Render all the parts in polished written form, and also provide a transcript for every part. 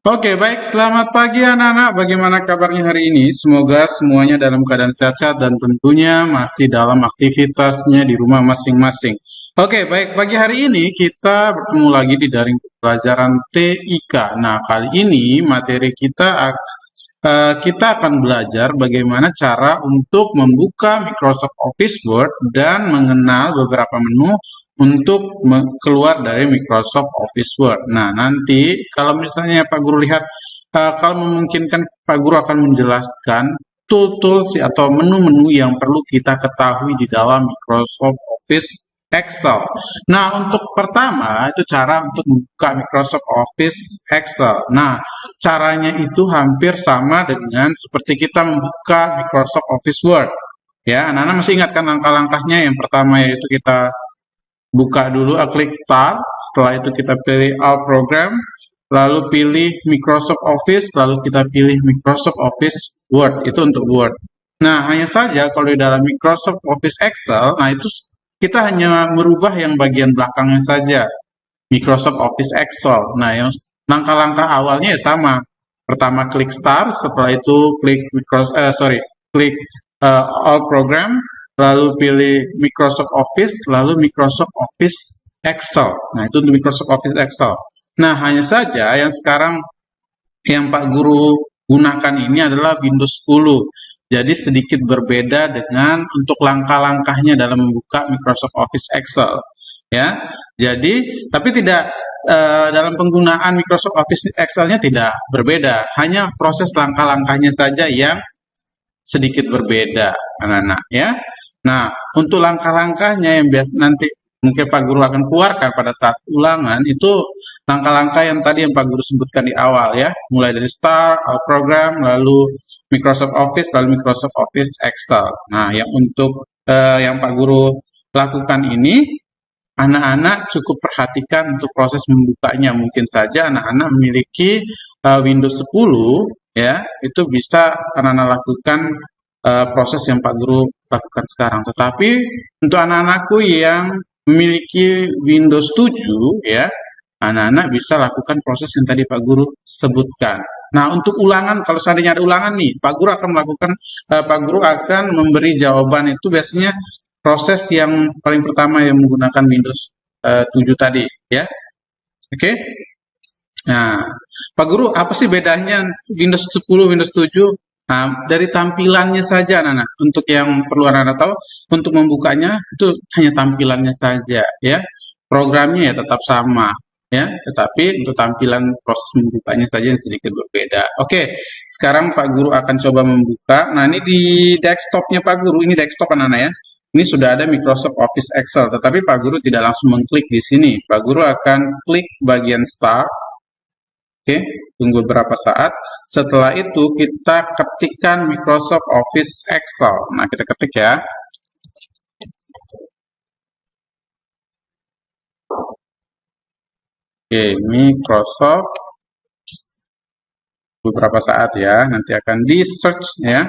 Oke, baik. Selamat pagi anak-anak. Bagaimana kabarnya hari ini? Semoga semuanya dalam keadaan sehat-sehat dan tentunya masih dalam aktivitasnya di rumah masing-masing. Oke, baik. Pagi hari ini kita bertemu lagi di daring pelajaran TIK. Nah, kali ini materi kita akan belajar bagaimana cara untuk membuka Microsoft Office Word dan mengenal beberapa menu untuk keluar dari Microsoft Office Word. Nah, nanti kalau misalnya Pak Guru lihat, kalau memungkinkan Pak Guru akan menjelaskan tools atau menu-menu yang perlu kita ketahui di dalam Microsoft Office Excel. Nah, untuk pertama itu cara untuk membuka Microsoft Office Excel. Nah, caranya itu hampir sama dengan seperti kita membuka Microsoft Office Word. Ya, anak-anak masih ingat kan langkah-langkahnya? Yang pertama yaitu kita buka dulu, klik Start. Setelah itu kita pilih All Program, lalu pilih Microsoft Office, lalu kita pilih Microsoft Office Word. Itu untuk Word. Nah, hanya saja kalau di dalam Microsoft Office Excel, nah itu kita hanya merubah yang bagian belakangnya saja. Microsoft Office Excel. Nah, yang langkah-langkah awalnya ya sama. Pertama klik Start, setelah itu klik All Program, lalu pilih Microsoft Office, lalu Microsoft Office Excel. Nah, itu untuk Microsoft Office Excel. Nah, hanya saja yang sekarang yang Pak Guru gunakan ini adalah Windows 10. Jadi sedikit berbeda dengan untuk langkah-langkahnya dalam membuka Microsoft Office Excel. Ya, jadi tapi tidak dalam penggunaan Microsoft Office Excel-nya tidak berbeda, hanya proses langkah-langkahnya saja yang sedikit berbeda, anak-anak ya. Nah, untuk langkah-langkahnya yang biasa nanti mungkin Pak Guru akan keluarkan pada saat ulangan itu langkah-langkah yang tadi yang Pak Guru sebutkan di awal ya, mulai dari Start, Program, lalu Microsoft Office, lalu Microsoft Office Excel. Nah, yang untuk yang Pak Guru lakukan ini, anak-anak cukup perhatikan untuk proses membukanya. Mungkin saja anak-anak memiliki Windows 10 ya, itu bisa anak-anak lakukan proses yang Pak Guru lakukan sekarang. Tetapi untuk anak-anakku yang memiliki Windows 7 ya, anak-anak bisa lakukan proses yang tadi Pak Guru sebutkan. Nah, untuk ulangan, kalau seandainya ada ulangan nih, Pak Guru akan memberi jawaban itu biasanya proses yang paling pertama yang menggunakan Windows 7 tadi, ya. Oke. Nah, Pak Guru, apa sih bedanya Windows 10, Windows 7? Nah, dari tampilannya saja, anak-anak. Untuk yang perlu anak-anak tahu, untuk membukanya itu hanya tampilannya saja, ya. Programnya ya tetap sama, ya. Tetapi untuk tampilan proses membukanya saja yang sedikit berbeda. Oke, sekarang Pak Guru akan coba membuka. Nah, ini di desktopnya Pak Guru, ini desktop anak-anak ya. Ini sudah ada Microsoft Office Excel, tetapi Pak Guru tidak langsung mengklik di sini. Pak Guru akan klik bagian Start. Oke, tunggu beberapa saat. Setelah itu kita ketikkan Microsoft Office Excel. Nah, kita ketik ya. Oke, Microsoft. Beberapa saat ya, nanti akan di search ya.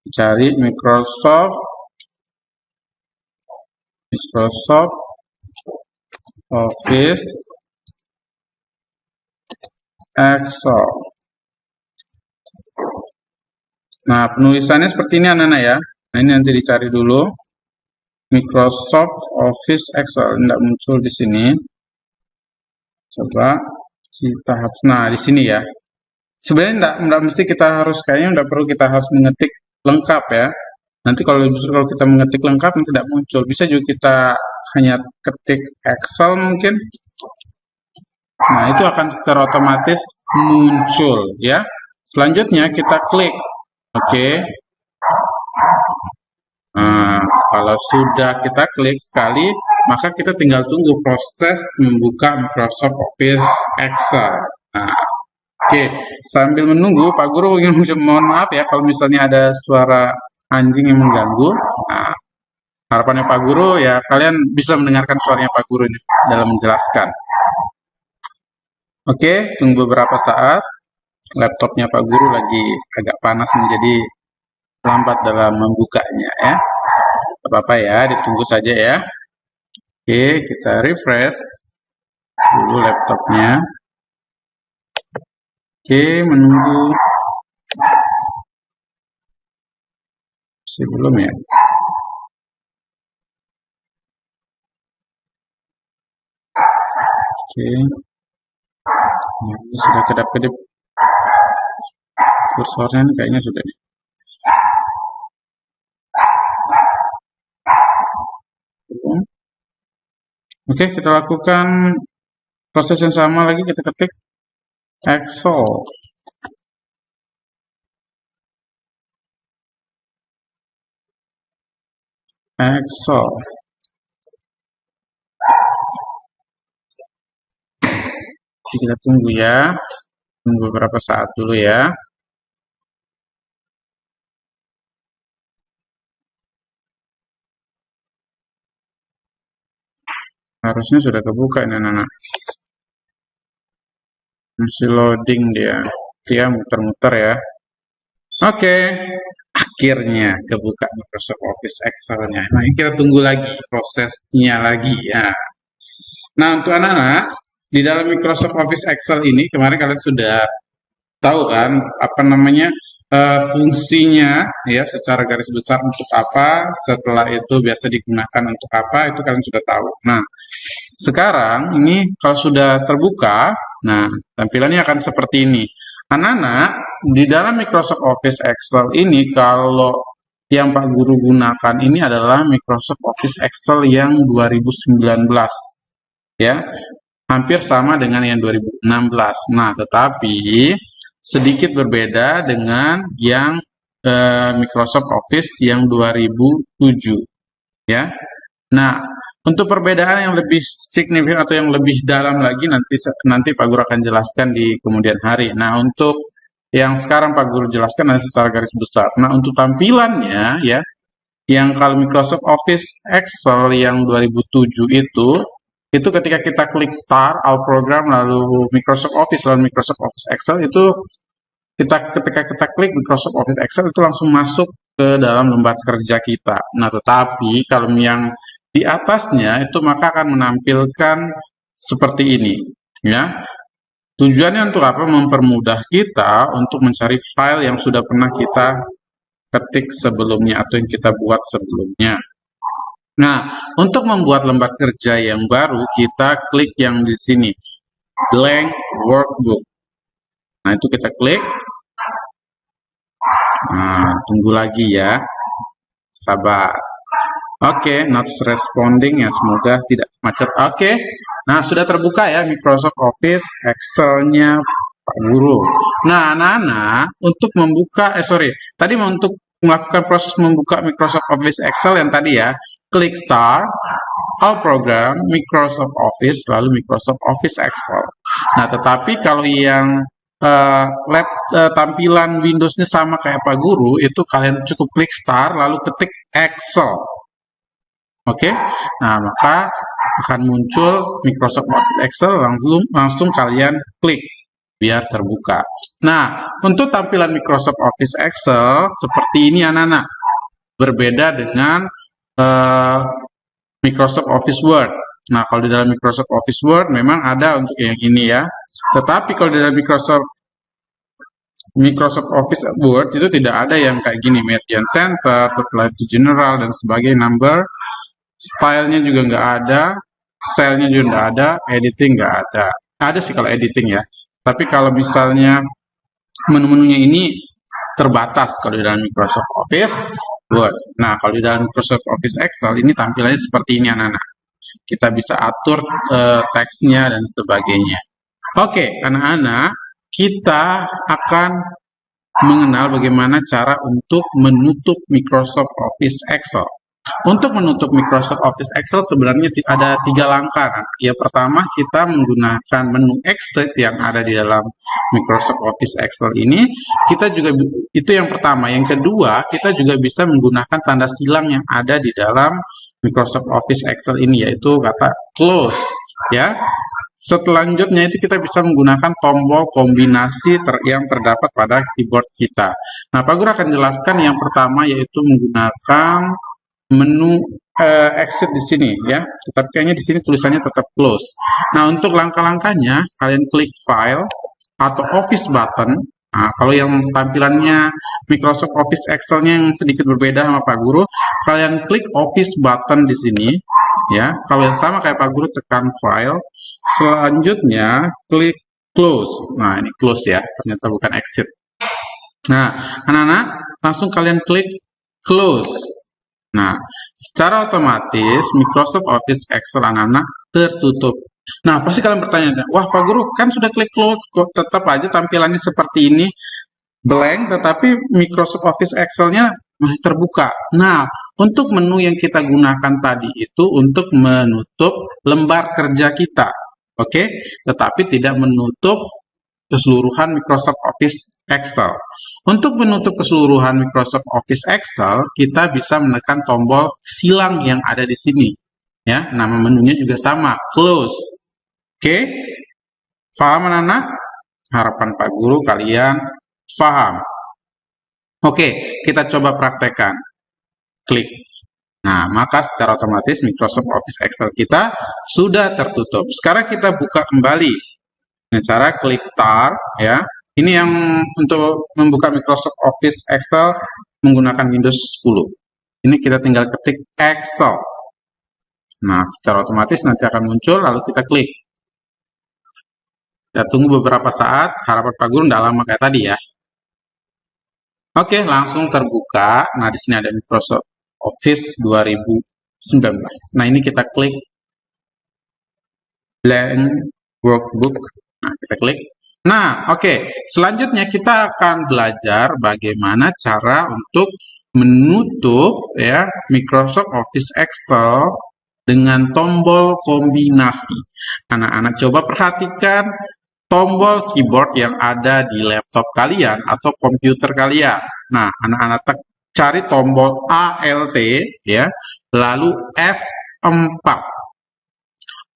Cari Microsoft Office Excel. Nah, penulisannya seperti ini anak-anak ya. Nah, ini nanti dicari dulu. Microsoft Office Excel. Tidak muncul di sini. Coba kita harus, nah di sini ya. Sebenarnya enggak mesti kita harus, kayaknya enggak perlu kita harus mengetik lengkap ya. Nanti kalau kita mengetik lengkap nanti tidak muncul. Bisa juga kita hanya ketik Excel mungkin. Nah, itu akan secara otomatis muncul ya. Selanjutnya kita klik. Oke. Nah, kalau sudah kita klik sekali, maka kita tinggal tunggu proses membuka Microsoft Office Excel. Nah, oke, sambil menunggu, Pak Guru ingin mohon maaf ya kalau misalnya ada suara anjing yang mengganggu. Nah, harapannya Pak Guru ya kalian bisa mendengarkan suaranya Pak Guru ini dalam menjelaskan. Oke, tunggu beberapa saat. Laptopnya Pak Guru lagi agak panas menjadi lambat dalam membukanya ya. Apa-apa ya, ditunggu saja ya. Oke, kita refresh dulu laptopnya. Oke, menunggu. Sebelum ya. Oke. Nah, ini sudah kedap-kedip. Kursornya ini kayaknya sudah nih. Oke, kita lakukan proses yang sama lagi. Kita ketik Excel. Excel. Kita tunggu ya. Tunggu beberapa saat dulu ya. Harusnya sudah kebuka ini anak-anak. Masih loading dia. Dia muter-muter ya. Oke. Akhirnya kebuka Microsoft Office Excel-nya. Nah, ini kita tunggu lagi prosesnya lagi ya. Nah, untuk anak-anak, di dalam Microsoft Office Excel ini kemarin kalian sudah tahu kan apa namanya fungsinya ya secara garis besar untuk apa, setelah itu biasa digunakan untuk apa, itu kalian sudah tahu. Nah, sekarang ini kalau sudah terbuka, nah tampilannya akan seperti ini. Anak-anak, di dalam Microsoft Office Excel ini kalau yang Pak Guru gunakan ini adalah Microsoft Office Excel yang 2019 ya. Hampir sama dengan yang 2016. Nah, tetapi sedikit berbeda dengan yang Microsoft Office yang 2007 ya. Nah, untuk perbedaan yang lebih signifikan atau yang lebih dalam lagi nanti Pak Guru akan jelaskan di kemudian hari. Nah, untuk yang sekarang Pak Guru jelaskan secara garis besar. Nah, untuk tampilannya ya, yang kalau Microsoft Office Excel yang 2007 itu ketika kita klik Start, All Program, lalu Microsoft Office, lalu Microsoft Office Excel, itu ketika kita klik Microsoft Office Excel, itu langsung masuk ke dalam lembar kerja kita. Nah, tetapi kalau yang di atasnya, itu maka akan menampilkan seperti ini. Ya. Tujuannya untuk apa? Mempermudah kita untuk mencari file yang sudah pernah kita ketik sebelumnya atau yang kita buat sebelumnya. Nah, untuk membuat lembar kerja yang baru, kita klik yang di sini, Blank Workbook. Nah, itu kita klik. Nah, tunggu lagi ya. Sabar. Oke, not responding ya, semoga tidak macet. Oke, nah sudah terbuka ya Microsoft Office Excel-nya Pak Guru. Nah, anak-anak, untuk membuka, tadi untuk melakukan proses membuka Microsoft Office Excel yang tadi ya, klik Start, All Program, Microsoft Office, lalu Microsoft Office Excel. Nah, tetapi kalau yang tampilan Windows-nya sama kayak Pak Guru, itu kalian cukup klik Start, lalu ketik Excel. Oke, nah maka akan muncul Microsoft Office Excel, langsung kalian klik biar terbuka. Nah, untuk tampilan Microsoft Office Excel seperti ini anak-anak, berbeda dengan Microsoft Office Word. Nah, kalau di dalam Microsoft Office Word memang ada untuk yang ini ya. Tetapi kalau di dalam Microsoft Office Word itu tidak ada yang kayak gini, Meridian Center, setelah itu General dan sebagainya, number, stylenya juga nggak ada, cell-nya juga nggak ada, editing nggak ada. Ada sih kalau editing ya. Tapi kalau misalnya menu-menunya ini terbatas kalau di dalam Microsoft Office Word. Nah, kalau di dalam Microsoft Office Excel ini tampilannya seperti ini anak-anak. Kita bisa atur teksnya dan sebagainya. Oke, anak-anak, kita akan mengenal bagaimana cara untuk menutup Microsoft Office Excel. Untuk menutup Microsoft Office Excel sebenarnya ada 3 langkah. Yang pertama, kita menggunakan menu Exit yang ada di dalam Microsoft Office Excel ini. Itu yang pertama. Yang kedua, kita juga bisa menggunakan tanda silang yang ada di dalam Microsoft Office Excel ini, yaitu kata Close. Ya. Selanjutnya itu kita bisa menggunakan tombol kombinasi yang terdapat pada keyboard kita. Nah, Pak Guru akan jelaskan yang pertama, yaitu menggunakan menu exit di sini ya. Tetapi kayaknya di sini tulisannya tetap close. Nah, untuk langkah-langkahnya kalian klik file, atau Office button. Nah, kalau yang tampilannya Microsoft Office Excel-nya yang sedikit berbeda sama Pak Guru, kalian klik Office button di sini, ya. Kalau yang sama kayak Pak Guru, tekan File. Selanjutnya klik Close. Nah, ini close ya, ternyata bukan exit. Nah, anak-anak, langsung kalian klik Close. Nah, secara otomatis Microsoft Office Excel anak-anak tertutup. Nah, pasti kalian bertanya, wah Pak Guru, kan sudah klik close, kok tetap aja tampilannya seperti ini, blank, tetapi Microsoft Office Excel-nya masih terbuka. Nah, untuk menu yang kita gunakan tadi itu untuk menutup lembar kerja kita, oke? Tetapi tidak menutup keseluruhan Microsoft Office Excel. Untuk menutup keseluruhan Microsoft Office Excel, kita bisa menekan tombol silang yang ada di sini. Ya, nama menunya juga sama, close. Oke? Paham anak-anak? Harapan Pak Guru kalian paham. Oke, kita coba praktekkan. Klik. Nah, maka secara otomatis Microsoft Office Excel kita sudah tertutup. Sekarang kita buka kembali dengan cara klik Start, ya. Ini yang untuk membuka Microsoft Office Excel menggunakan Windows 10. Ini kita tinggal ketik Excel. Nah, secara otomatis nanti akan muncul, lalu kita klik. Kita tunggu beberapa saat, harapan Pak Guru tidak lama kayak tadi ya. Oke, langsung terbuka. Nah, di sini ada Microsoft Office 2019. Nah, ini kita klik Blank Workbook. Nah, kita klik. Nah, oke. Selanjutnya kita akan belajar bagaimana cara untuk menutup ya Microsoft Office Excel dengan tombol kombinasi. Anak-anak coba perhatikan tombol keyboard yang ada di laptop kalian atau komputer kalian. Nah, anak-anak cari tombol ALT ya, lalu F4.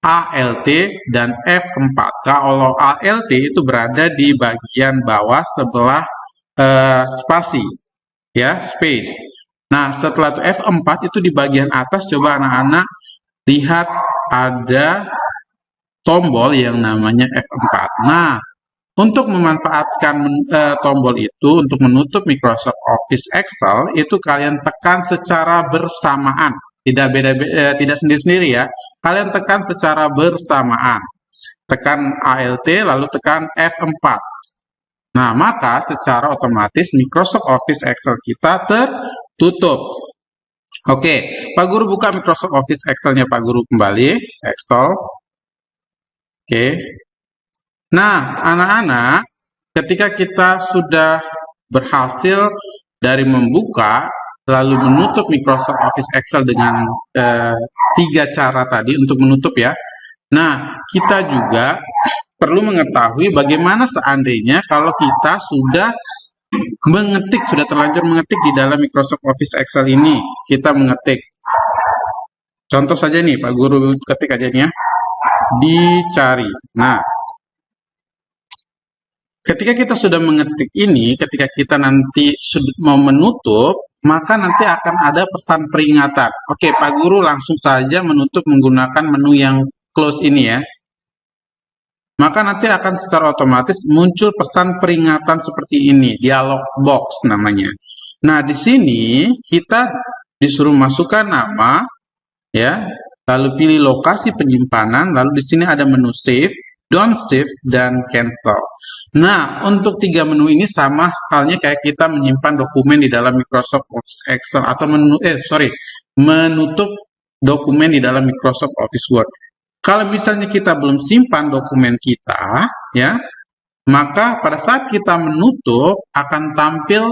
ALT dan F4. Kalau ALT itu berada di bagian bawah sebelah spasi ya, space. Nah, setelah itu F4 itu di bagian atas. Coba anak-anak lihat ada tombol yang namanya F4. Nah, untuk memanfaatkan tombol itu untuk menutup Microsoft Office Excel itu kalian tekan secara bersamaan, tidak sendiri-sendiri ya. Kalian tekan secara bersamaan. Tekan ALT lalu tekan F4. Nah, maka secara otomatis Microsoft Office Excel kita tertutup. Oke, Pak Guru buka Microsoft Office Excel-nya Pak Guru kembali, Excel. Oke. Nah, anak-anak, ketika kita sudah berhasil dari membuka lalu menutup Microsoft Office Excel dengan 3 cara tadi untuk menutup ya. Nah, kita juga perlu mengetahui bagaimana seandainya kalau kita sudah terlanjur mengetik di dalam Microsoft Office Excel ini. Kita mengetik. Contoh saja nih, Pak Guru ketik aja nih ya. Dicari. Nah, ketika kita sudah mengetik ini, ketika kita nanti mau menutup, maka nanti akan ada pesan peringatan. Oke, Pak Guru langsung saja menutup menggunakan menu yang close ini ya. Maka nanti akan secara otomatis muncul pesan peringatan seperti ini, dialog box namanya. Nah, di sini kita disuruh masukkan nama, ya, lalu pilih lokasi penyimpanan, lalu di sini ada menu save, don't save, dan cancel. Nah, untuk 3 menu ini sama halnya kayak kita menyimpan dokumen di dalam Microsoft Office Excel atau menutup dokumen di dalam Microsoft Office Word. Kalau misalnya kita belum simpan dokumen kita, ya, maka pada saat kita menutup akan tampil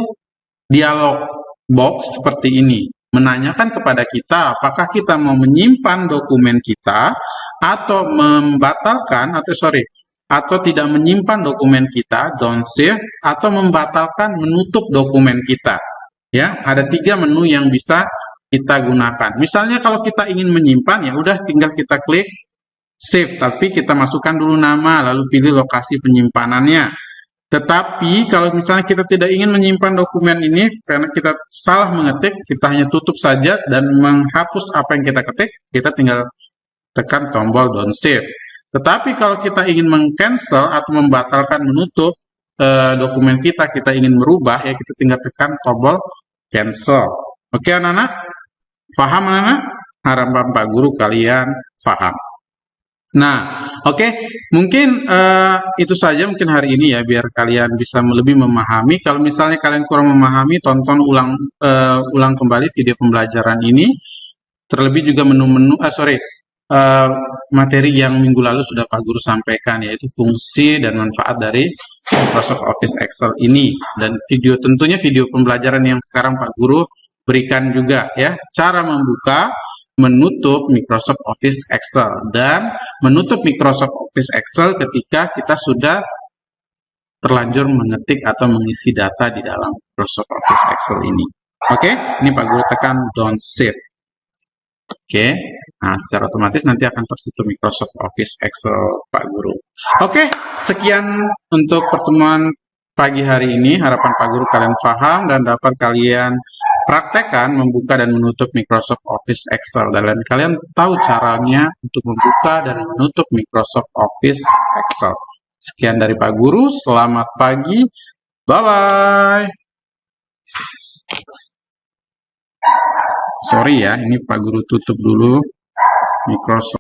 dialog box seperti ini, menanyakan kepada kita apakah kita mau menyimpan dokumen kita atau atau tidak menyimpan dokumen kita, don't save, atau membatalkan menutup dokumen kita. Ya, ada 3 menu yang bisa kita gunakan. Misalnya kalau kita ingin menyimpan, ya udah tinggal kita klik save, tapi kita masukkan dulu nama, lalu pilih lokasi penyimpanannya. Tetapi kalau misalnya kita tidak ingin menyimpan dokumen ini karena kita salah mengetik, kita hanya tutup saja dan menghapus apa yang kita ketik, kita tinggal tekan tombol don't save. Tetapi kalau kita ingin meng-cancel atau membatalkan menutup dokumen kita ingin merubah, ya kita tinggal tekan tombol cancel. Oke anak-anak? Paham anak-anak? Harapan Pak Guru kalian paham. Nah, oke, mungkin itu saja mungkin hari ini ya, biar kalian bisa lebih memahami. Kalau misalnya kalian kurang memahami, tonton ulang kembali video pembelajaran ini. Terlebih juga materi yang minggu lalu sudah Pak Guru sampaikan, yaitu fungsi dan manfaat dari Microsoft Office Excel ini. Dan tentunya video pembelajaran yang sekarang Pak Guru berikan juga ya, cara membuka, menutup Microsoft Office Excel, dan menutup Microsoft Office Excel ketika kita sudah terlanjur mengetik atau mengisi data di dalam Microsoft Office Excel ini. Oke, ini Pak Guru tekan don't save. Oke, nah secara otomatis nanti akan tertutup Microsoft Office Excel Pak Guru. Oke, sekian untuk pertemuan pagi hari ini. Harapan Pak Guru kalian paham dan dapat kalian praktekkan membuka dan menutup Microsoft Office Excel. Dan kalian tahu caranya untuk membuka dan menutup Microsoft Office Excel. Sekian dari Pak Guru, selamat pagi, bye-bye. Sorry ya, ini Pak Guru tutup dulu Microsoft.